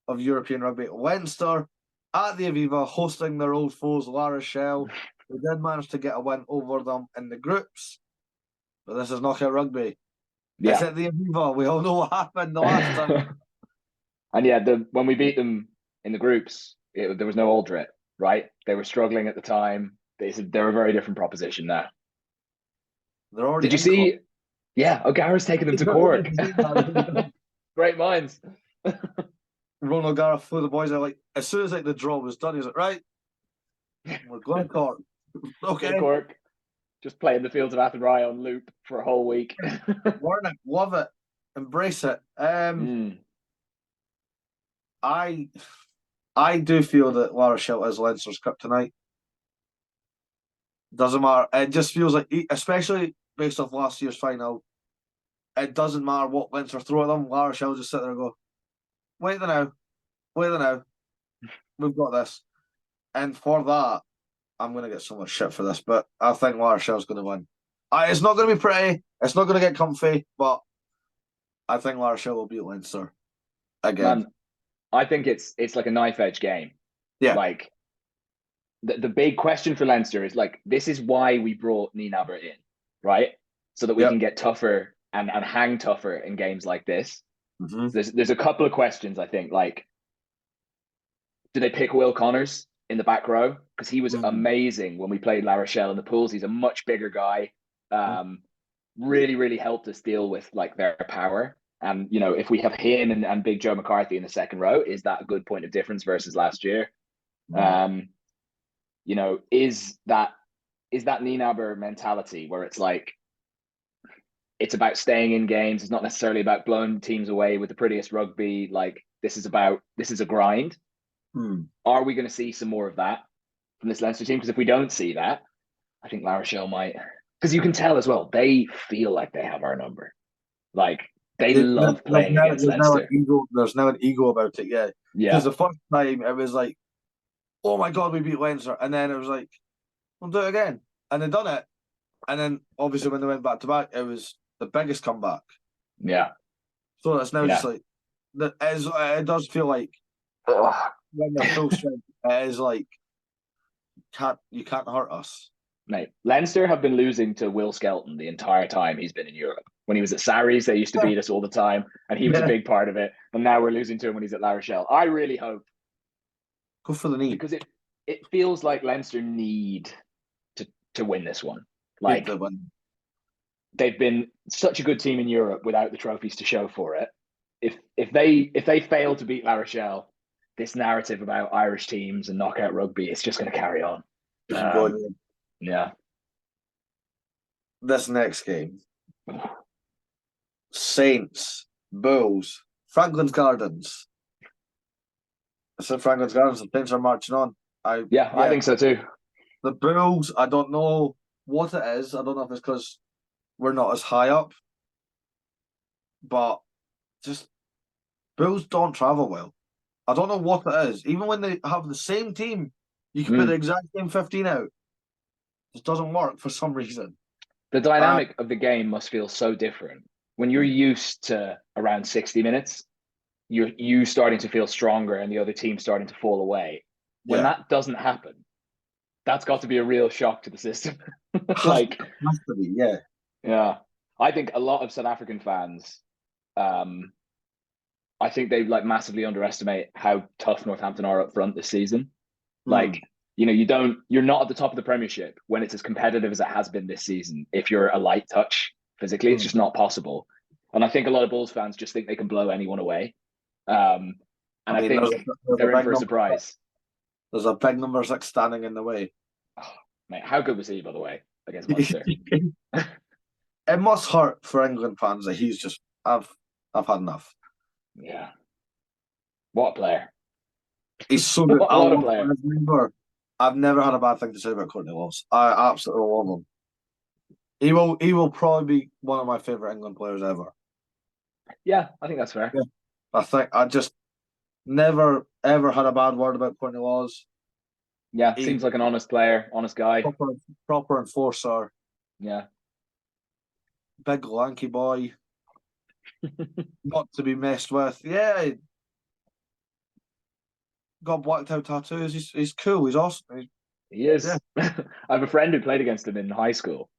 of European rugby. Leinster at the Aviva hosting their old foes, La Rochelle. We did manage to get a win over them in the groups, but this is knockout rugby. Yeah. It's at the Aviva. We all know what happened the last time. And yeah, when we beat them in the groups, there was no Aldrit, right? They were struggling at the time. They're a very different proposition now. They're already Did you see? Yeah, O'Gara's taking them to Cork. Great minds. Ron O'Gara flew the boys out like as soon as like the draw was done. He was like, "Right, we're going Cork." Okay, Cork, just playing the fields of Athenry on loop for a whole week. Learn it, love it, embrace it. I do feel that La Rochelle is Leinster's kryptonite. Doesn't matter. It just feels like, especially based off last year's final, it doesn't matter what Leinster throw at them. La Rochelle just sit there and go, wait the now. We've got this. And for that, I'm going to get so much shit for this, but I think La Rochelle's going to win. It's not going to be pretty. It's not going to get comfy, but I think La Rochelle will beat Leinster again. Man, I think it's like a knife edge game. Yeah. Like the big question for Leinster is like, this is why we brought Nienaber in, right? So that we can get tougher and hang tougher in games like this. Mm-hmm. There's a couple of questions, I think, like, do they pick Will Connors in the back row? Because he was amazing when we played La Rochelle in the pools. He's a much bigger guy. Really, really helped us deal with like their power. And, you know, if we have him and Big Joe McCarthy in the second row, is that a good point of difference versus last year? You know, is that Nienaber mentality where it's like, it's about staying in games. It's not necessarily about blowing teams away with the prettiest rugby. Like this is a grind. Are we going to see some more of that from this Leinster team? Because if we don't see that, I think La Rochelle might. Because you can tell as well, they feel like they have our number. Like they love playing against Leinster. There's now an ego about it, yeah. Because the first time it was like, oh my God, we beat Leinster. And then it was like, we'll do it again. And they done it. And then obviously when they went back to back, it was the biggest comeback. Yeah. So it's now just like, it does feel like when they're full strength, it is like, you can't hurt us. Mate, Leinster have been losing to Will Skelton the entire time he's been in Europe. When he was at Sarries, they used to beat us all the time, and he was a big part of it. And now we're losing to him when he's at La Rochelle. I really hope. Go for the knee. Because it feels like Leinster need to win this one. Like they've been such a good team in Europe without the trophies to show for it. If they fail to beat La Rochelle, this narrative about Irish teams and knockout rugby, it's just going to carry on. Yeah. This next game, Saints, Bulls, Franklin's Gardens. I said Franklin's Gardens. The Saints are marching on. I think so too. The Bulls, I don't know what it is. I don't know if it's because we're not as high up, but just Bulls don't travel well. I don't know what it is. Even when they have the same team, you can put the exact same 15 out. It just doesn't work for some reason. The dynamic of the game must feel so different. When you're used to around 60 minutes, you starting to feel stronger and the other team starting to fall away. When that doesn't happen, that's got to be a real shock to the system. Like, has to be, yeah. I think a lot of South African fans, I think they like massively underestimate how tough Northampton are up front this season. Like, you know, you're not at the top of the Premiership when it's as competitive as it has been this season. If you're a light touch physically, it's just not possible. And I think a lot of Bulls fans just think they can blow anyone away. And I think they're in for a surprise. There's a big number 6 standing in the way. Oh, mate, how good was he, by the way, against Munster? It must hurt for England fans that he's just, I've had enough. Yeah. What a player. He's so good. A lot of players. I've never had a bad thing to say about Courtney Lawes. I absolutely love him. He will probably be one of my favourite England players ever. Yeah, I think that's fair. Yeah. I think I just never ever had a bad word about Courtney Lawes. Yeah, seems like an honest player, honest guy. Proper enforcer. Yeah. Big lanky boy. Not to be messed with. Yeah. Got blacked out tattoos. He's cool. He's awesome. He is. Yeah. I have a friend who played against him in high school.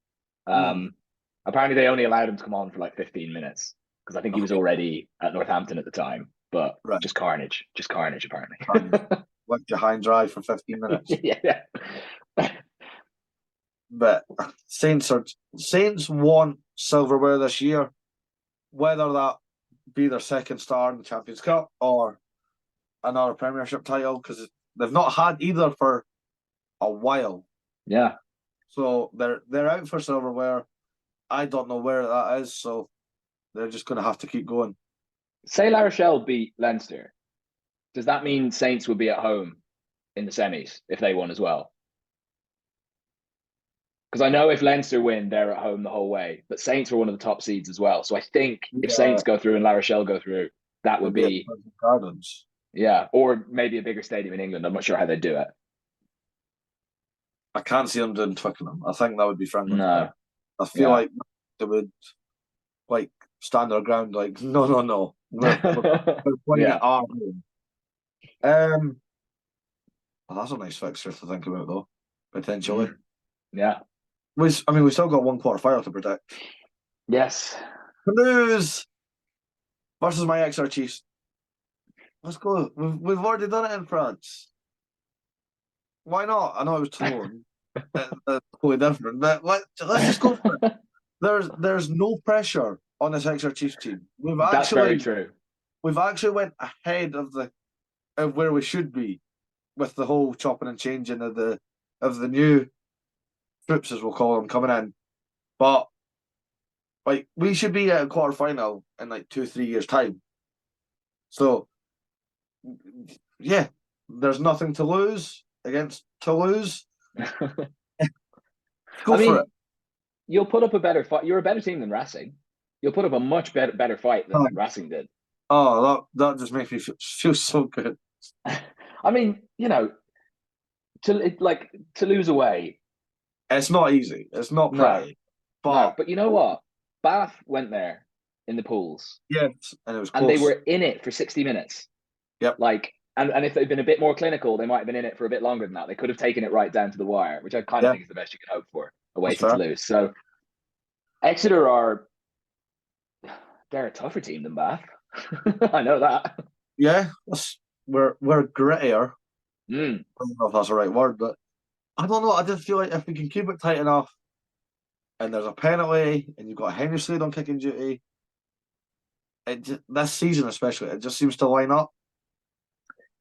Apparently they only allowed him to come on for like 15 minutes because I think he was already at Northampton at the time. But just carnage apparently. Went to high and dry for 15 minutes. Yeah. But Saints want silverware this year, whether that be their second star in the Champions Cup or another Premiership title, because they've not had either for a while. Yeah. So they're out for silverware. I don't know where that is, so they're just going to have to keep going. Say La Rochelle beat Leinster. Does that mean Saints would be at home in the semis if they won as well? Because I know if Leinster win, they're at home the whole way. But Saints are one of the top seeds as well. So I think if Saints go through and La Rochelle go through, that would be Gardens. Yeah, or maybe a bigger stadium in England. I'm not sure how they'd do it. I can't see them doing Twickenham. I think that would be friendly. No. I feel like they would stand their ground. Like no. We're playing at our home. That's a nice fixture to think about, though. Potentially. Yeah. We still got one quarter final to predict. Yes. Toulouse versus my XR Chiefs. Let's go. We've already done it in France. Why not? I know it was Toulon. Totally different, but let's just go for it. There's no pressure on this XR Chiefs team. That's very true. We've actually went ahead of where we should be with the whole chopping and changing of the new troops, as we'll call them, coming in. But we should be at a quarter final in 2-3 years' time. So yeah, there's nothing to lose against Toulouse. Go for it. You'll put up a better fight. You're a better team than Racing. You'll put up a much better fight than Racing did. Oh, that just makes me feel so good. I mean, to lose away. It's not easy. It's not pretty. No, but you know what? Bath went there in the pools. Yes, and it was close. And they were in it for 60 minutes. Yep. And if they'd been a bit more clinical, they might have been in it for a bit longer than that. They could have taken it right down to the wire, which I kind of think is the best you can hope for away to Toulouse. So Exeter they're a tougher team than Bath. I know that. Yeah, we're grittier. I don't know if that's the right word, but I don't know. I just feel like if we can keep it tight enough, and there's a penalty, and you've got Henry Slade on kicking duty, this season especially, it just seems to line up.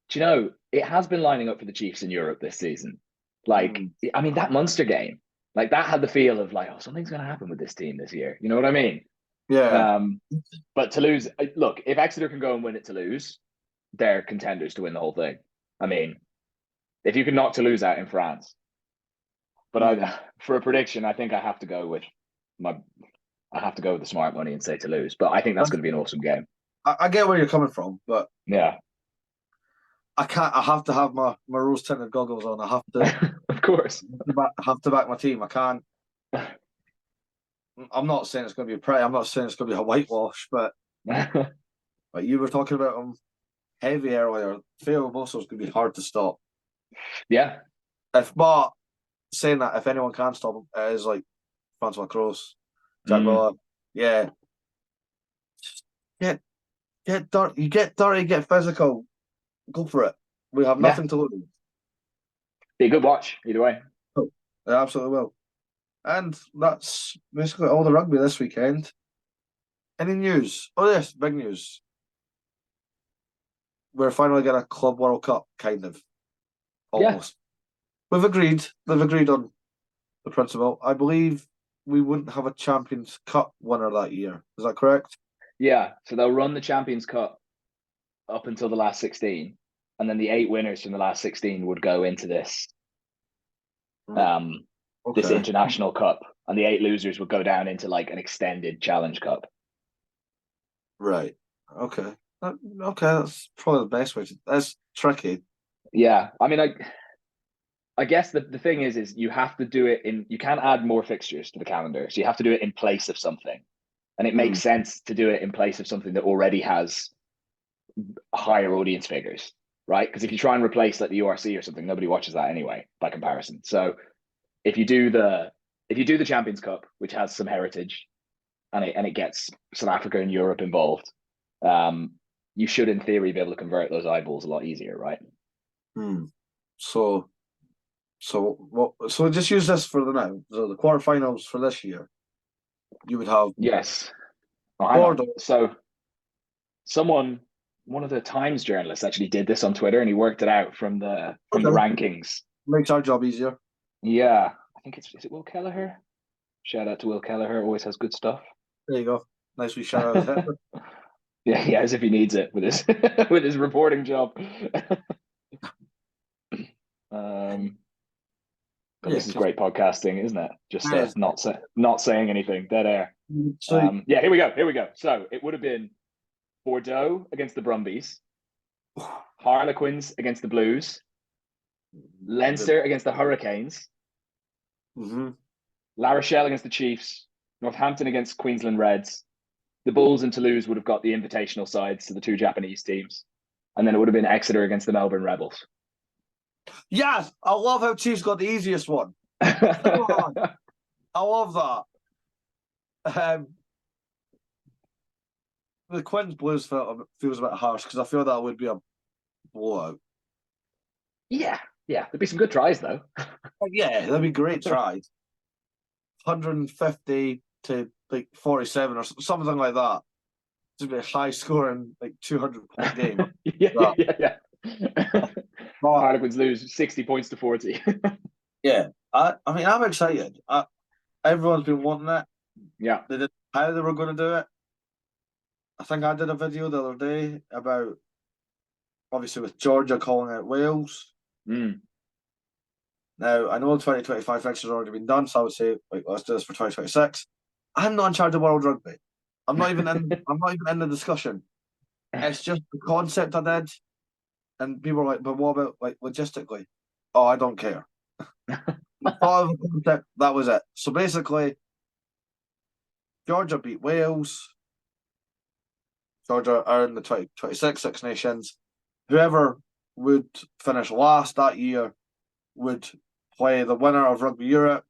Do you know, it has been lining up for the Chiefs in Europe this season. That Munster game, that had the feel of something's going to happen with this team this year. You know what I mean? Yeah. But Toulouse, look, if Exeter can go and win at Toulouse, they're contenders to win the whole thing. I mean, if you can knock Toulouse out in France. But for a prediction, I think I have to go with the smart money and say Toulouse. But I think that's going to be an awesome game. I get where you're coming from, but yeah, I can't. I have to have my rose tinted goggles on. I have to. Of course. I have to back my team. I can't. I'm not saying it's going to be pretty. I'm not saying it's going to be a whitewash, but you were talking about them heavy earlier. Theo Bosso is going to be hard to stop. Yeah. Saying that, if anyone can stop him, it is Francois Cross, Jack Miller. Yeah. Get dirty. You get dirty. Get physical. Go for it. We have nothing to lose. Be a good watch either way. Oh, it absolutely will. And that's basically all the rugby this weekend. Any news? Oh yes, big news. We're finally getting a Club World Cup, kind of. Almost. Yeah. They've agreed on the principle. I believe we wouldn't have a Champions Cup winner that year. Is that correct? Yeah. So they'll run the Champions Cup up until the last 16. and then the 8 winners from the last 16 would go into this this international cup, and the 8 losers would go down into like an extended Challenge Cup. Right. Okay. Okay, that's probably the best way to. That's tricky. Yeah, I mean, I guess the thing is you have to do it in. You can't add more fixtures to the calendar, so you have to do it in place of something, and it makes sense to do it in place of something that already has higher audience figures, right? Because if you try and replace like the URC or something, nobody watches that anyway by comparison. So if you do the Champions Cup, which has some heritage, and it gets South Africa and Europe involved, you should in theory be able to convert those eyeballs a lot easier, right? So what? So just use this for the now. So the quarterfinals for this year, you would have yes. So one of the Times journalists actually did this on Twitter, and he worked it out from the rankings. Makes our job easier. Yeah, I think is it Will Kelleher? Shout out to Will Kelleher, always has good stuff. There you go. Nice wee shout out. Yeah, as if he needs it with his with his reporting job. But this is great podcasting, isn't it? Just not saying anything, dead air. So, here we go. So it would have been Bordeaux against the Brumbies, Harlequins against the Blues, Leinster against the Hurricanes, La Rochelle against the Chiefs, Northampton against Queensland Reds. The Bulls and Toulouse would have got the invitational sides to the 2 Japanese teams, and then it would have been Exeter against the Melbourne Rebels. Yes, I love how Chiefs got the easiest one. Come on. I love that. The Quins Blues feels a bit harsh because I feel that would be a blowout. Yeah, there'd be some good tries though. Yeah, that'd be great tries. 150 to like 47 or something like that. Just be a high scoring, like 200-point game. Yeah. Harlequins lose 60 points to 40. Yeah, I mean, I'm excited. Everyone's been wanting it. Yeah, they did how they were going to do it. I think I did a video the other day about, obviously, with Georgia calling out Wales. Now, I know 2025 fixtures have already been done, so I would say, like, let's do this for 2026. I'm not in charge of World Rugby. I'm not even in the discussion. It's just the concept I did, and people were like, "But what about like logistically?" Oh, I don't care. Thought of the concept, that was it. So basically, Georgia beat Wales. Georgia are in the 2026 Six Nations. Whoever would finish last that year would play the winner of Rugby Europe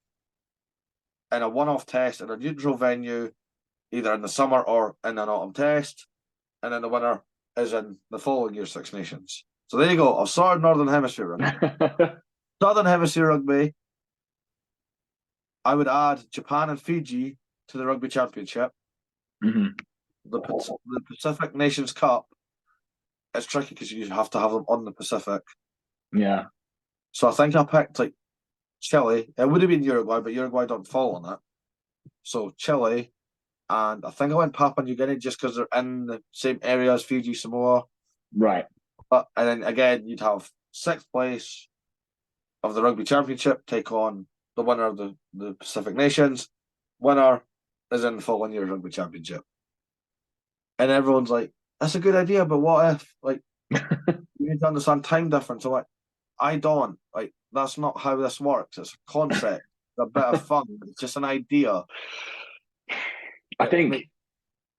in a one-off test in a neutral venue, either in the summer or in an autumn test, and then the winner is in the following year's Six Nations. So there you go. I've started Northern Hemisphere Rugby. Southern Hemisphere Rugby, I would add Japan and Fiji to the Rugby Championship. The Pacific Nations Cup is tricky because you have to have them on the Pacific. Yeah. So I think I picked like Chile. It would have been Uruguay, but Uruguay don't fall on it. So Chile, and I think I went Papua New Guinea just because they're in the same area as Fiji, Samoa. Right. And then again, you'd have 6th place of the Rugby Championship take on the winner of the Pacific Nations. Winner is in the following year's Rugby Championship. And everyone's like, that's a good idea, but what if, like, you need to understand time difference? I'm like, I don't. Like, that's not how this works. It's a concept, a bit of fun. It's just an idea. I think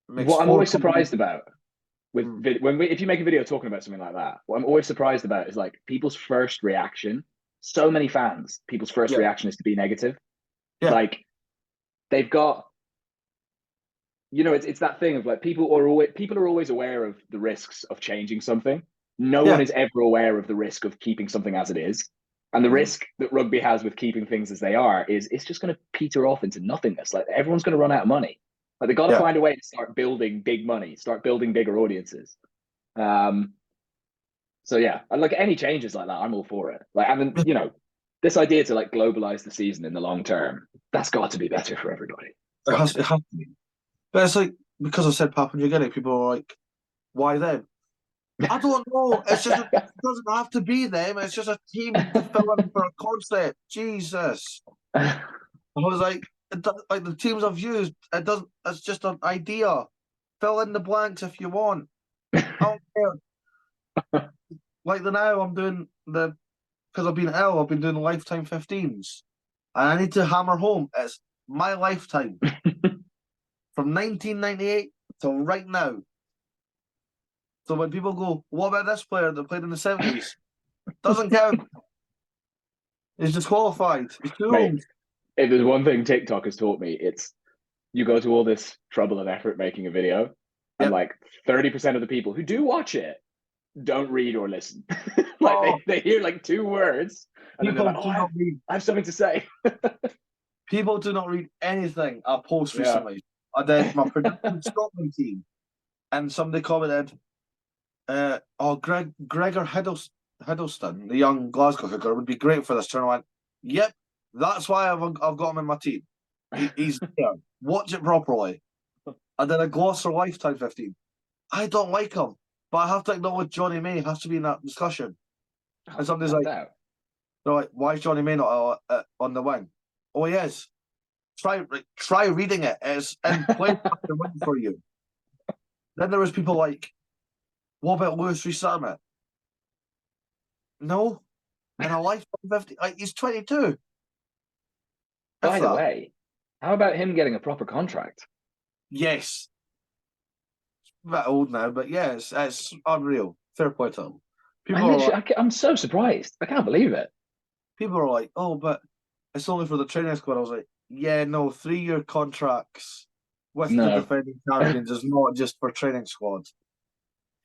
what I'm always surprised about with if you make a video talking about something like that, what I'm always surprised about is like people's first reaction. So many fans, people's first reaction is to be negative. Yeah. Like they've got, it's that thing of like people are always aware of the risks of changing something. No one is ever aware of the risk of keeping something as it is. And the risk that rugby has with keeping things as they are is it's just going to peter off into nothingness. Like everyone's going to run out of money. Like they've got to find a way to start building big money, start building bigger audiences. So yeah, like any changes like that, I'm all for it. Like, I mean, this idea to like globalize the season in the long term, that's got to be better for everybody. It has to be. But it's like, because I said Papua New Guinea, people are like, why them? I don't know. It's just it doesn't have to be them. It's just a team to fill in for a concept. Jesus. I was like, like the teams I've used, it doesn't. It's just an idea. Fill in the blanks if you want. I don't care. Like now, I'm doing because I've been ill. I've been doing lifetime 15s, and I need to hammer home. It's my lifetime from 1998 till right now. So when people go, "What about this player that played in the 70s?" Doesn't count. He's disqualified. He's too old. If there's one thing TikTok has taught me, it's you go to all this trouble and effort making a video, and like 30% of the people who do watch it don't read or listen. They hear like 2 words, and then they're like, I have something to say. People do not read anything I post recently. I did my predicted Scotland team, and somebody commented, Gregor Hiddleston, the young Glasgow hooker, would be great for this tournament. Yep, that's why I've got him in my team. He's there. Watch it properly. And then a Gloucester Lifetime 15. I don't like him, but I have to acknowledge Johnny May has to be in that discussion. And somebody's like, they're like, why is Johnny May not on the wing? Oh, he is. Try reading it. It's in plain the wing for you. Then there was people like, what about Lewis Rees-Zammit? No, in a lifetime 50, like he's 22. By the way, how about him getting a proper contract? Yes. A bit old now, but yes, it's unreal. Fair play to him. I'm so surprised. I can't believe it. People are like, oh, but it's only for the training squad. I was like, yeah, no, 3-year contracts with the defending champions is not just for training squad.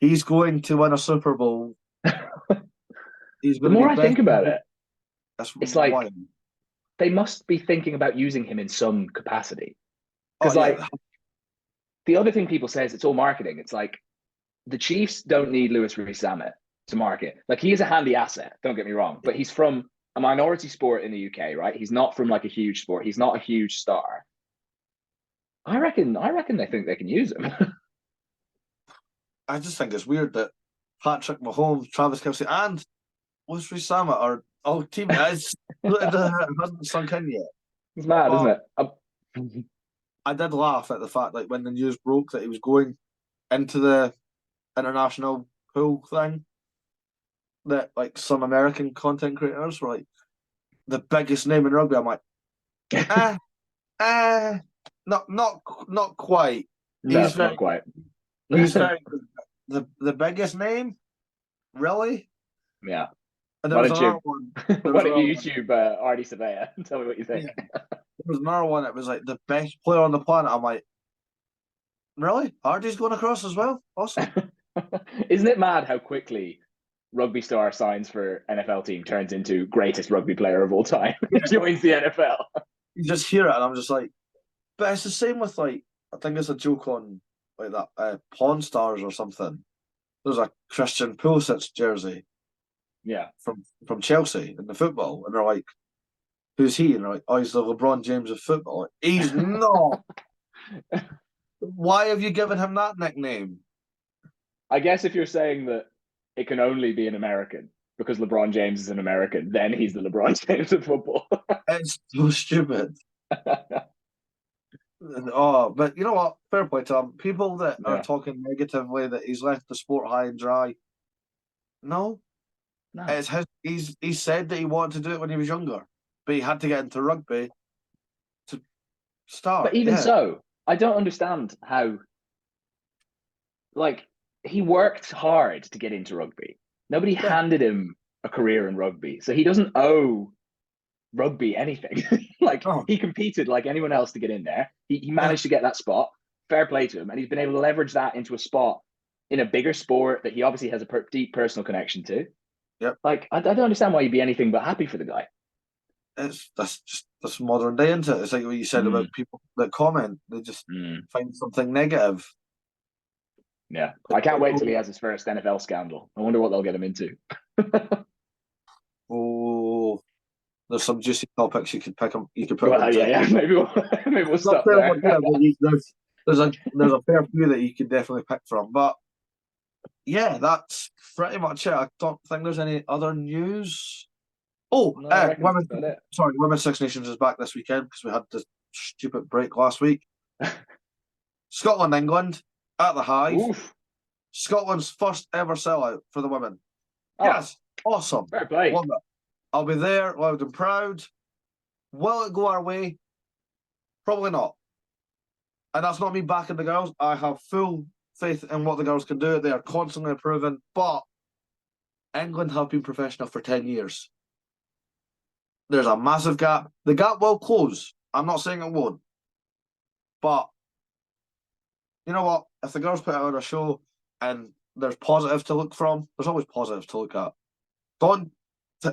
He's going to win a Super Bowl. The more I think about it, it's like they must be thinking about using him in some capacity. Because the other thing people say is it's all marketing. It's like the Chiefs don't need Lewis Rees-Zammit to market. Like he is a handy asset, don't get me wrong, but he's from a minority sport in the UK, right? He's not from like a huge sport. He's not a huge star. I reckon they think they can use him. I just think it's weird that Patrick Mahomes, Travis Kelce, and Lewis Rees-Zammit are all team. It hasn't sunk in yet. It's mad, isn't it? I did laugh at the fact, like, when the news broke that he was going into the international pool thing, that, like, some American content creators were like, the biggest name in rugby. I'm like, not quite. He's not quite. He's very the biggest name? Really? Yeah. And there was another one. Why don't you YouTube Artie Surveyor and tell me what you think? Yeah. There was another one that was like the best player on the planet. I'm like, really? Artie's going across as well? Awesome. Isn't it mad how quickly Rugby Star signs for NFL team turns into greatest rugby player of all time? Joins the NFL. You just hear it and I'm just like, but it's the same with, like, I think it's a joke on like that Pawn Stars or something. There's a Christian Pulisic jersey. Yeah. From Chelsea in the football. And they're like, who's he? And they're like, oh, he's the LeBron James of football. Like, he's not. Why have you given him that nickname? I guess if you're saying that it can only be an American because LeBron James is an American, then he's the LeBron James of football. It's so stupid. Oh, but you know what? Fair play to him. People that are talking negatively that he's left the sport high and dry. No. It's he said that he wanted to do it when he was younger, but he had to get into rugby to start. But even so, I don't understand how. Like, he worked hard to get into rugby. Nobody handed him a career in rugby, so he doesn't owe rugby anything. He competed like anyone else to get in there. He managed to get that spot. Fair play to him, and he's been able to leverage that into a spot in a bigger sport that he obviously has a deep personal connection to. Yep. Like, I don't understand why you'd be anything but happy for the guy. That's modern day, isn't it? It's like what you said about people that comment. They just find something negative. Yeah. I can't wait till he has his first NFL scandal. I wonder what they'll get him into. Oh, there's some juicy topics you could pick up. You could put. Maybe we'll stop there. There's a fair few that you could definitely pick from, but yeah, that's pretty much it. I don't think there's any other news. Oh, No, I reckon that's about it. Women's Six Nations is back this weekend because we had this stupid break last week. Scotland, England at the Hive. Oof. Scotland's first ever sellout for the women. Oh, yes, awesome. Fair play. Love it. I'll be there, loud and proud. Will it go our way? Probably not. And that's not me backing the girls. I have full faith in what the girls can do. They are constantly improving. But England have been professional for 10 years. There's a massive gap. The gap will close. I'm not saying it won't. But you know what? If the girls put out a show and there's positive to look from, there's always positives to look at.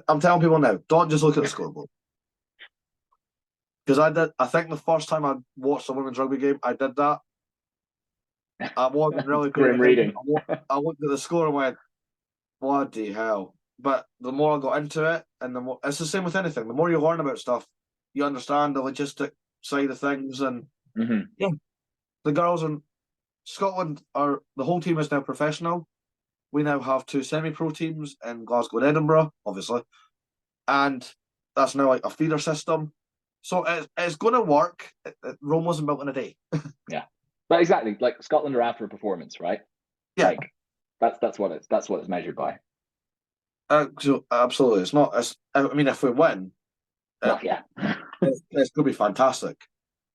I'm telling people now, don't just look at the scoreboard. Because I think the first time I watched a women's rugby game, I did that. I wasn't really grim reading. I looked at the score and went, bloody hell. But the more I got into it, and the more, it's the same with anything. The more you learn about stuff, you understand the logistic side of things. And yeah, the girls in Scotland the whole team is now professional. We now have 2 semi-pro teams in Glasgow and Edinburgh, obviously. And that's now like a feeder system. So it's going to work. Rome wasn't built in a day. Yeah, but exactly, like Scotland are after a performance, right? Yeah, like that's what it's measured by. So absolutely, it's not. I mean, if we win, yeah, it's going to be fantastic.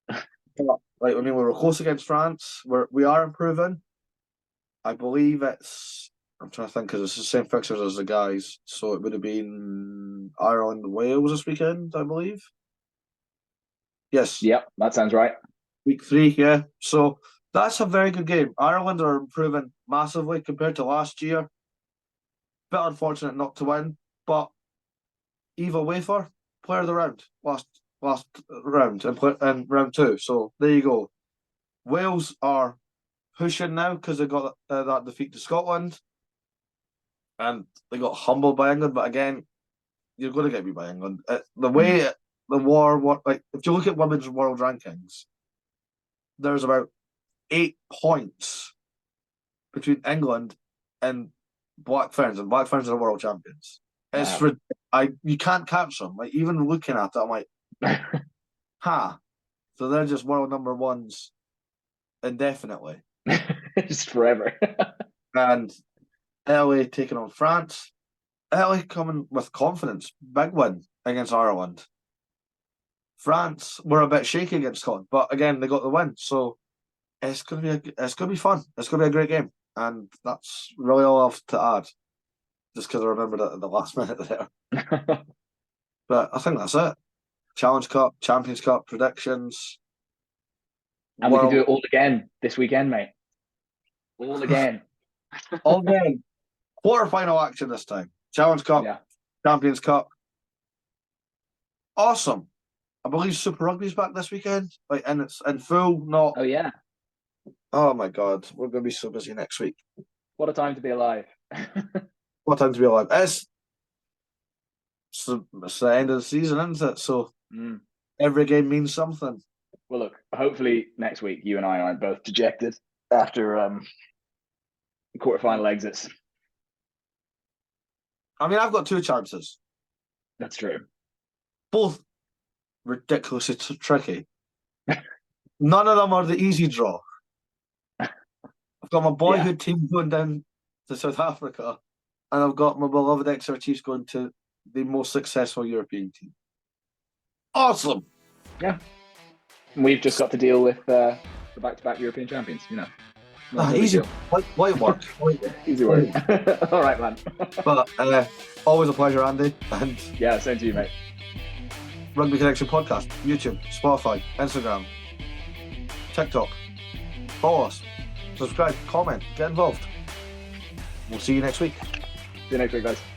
But, like, I mean, we were close against France. We are improving. I believe it's. I'm trying to think because it's the same fixtures as the guys, so it would have been Ireland, Wales this weekend, I believe. Yes. Yep, that sounds right. Week 3, yeah. So that's a very good game. Ireland are improving massively compared to last year. Bit unfortunate not to win, but Eva Wafer, player of the round, last round in round 2. So there you go. Wales are pushing now because they got that defeat to Scotland, and they got humbled by England. But again, you're going to get beat by England. The way the war, like if you look at women's world rankings, there's about 8 points between England and Black Ferns, and Black Ferns are the world champions. It's you can't catch them. Like even looking at it, I'm like, So they're just world number ones indefinitely, just forever. And Italy taking on France. Italy coming with confidence, big win against Ireland. France were a bit shaky against Scotland, but again they got the win. So it's gonna be fun. It's gonna be a great game. And that's really all I have to add, just because I remembered it at the last minute there. But I think that's it. Challenge Cup, Champions Cup, predictions. And we can do it all again this weekend, mate. All again. All again. Quarter-final action this time. Challenge Cup, Champions Cup. Awesome. I believe Super Rugby's back this weekend. And it's in full, not... Oh, yeah. Oh, my God. We're going to be so busy next week. What a time to be alive. What a time to be alive. It's the end of the season, isn't it? So every game means something. Well, look, hopefully next week you and I aren't both dejected after quarterfinal exits. I mean, I've got 2 chances. That's true. Both ridiculously tricky. None of them are the easy draw. I've got my boyhood team going down to South Africa, and I've got my beloved Exeter Chiefs going to the most successful European team. Awesome. Yeah. We've just got to deal with the back-to-back European champions, you know. Easy. Light work. Easy work. All right, man. But always a pleasure, Andy. And yeah, same to you, mate. Rugby Connection podcast, YouTube, Spotify, Instagram, TikTok. Follow us. Subscribe, comment, get involved. We'll see you next week. See you next week, guys.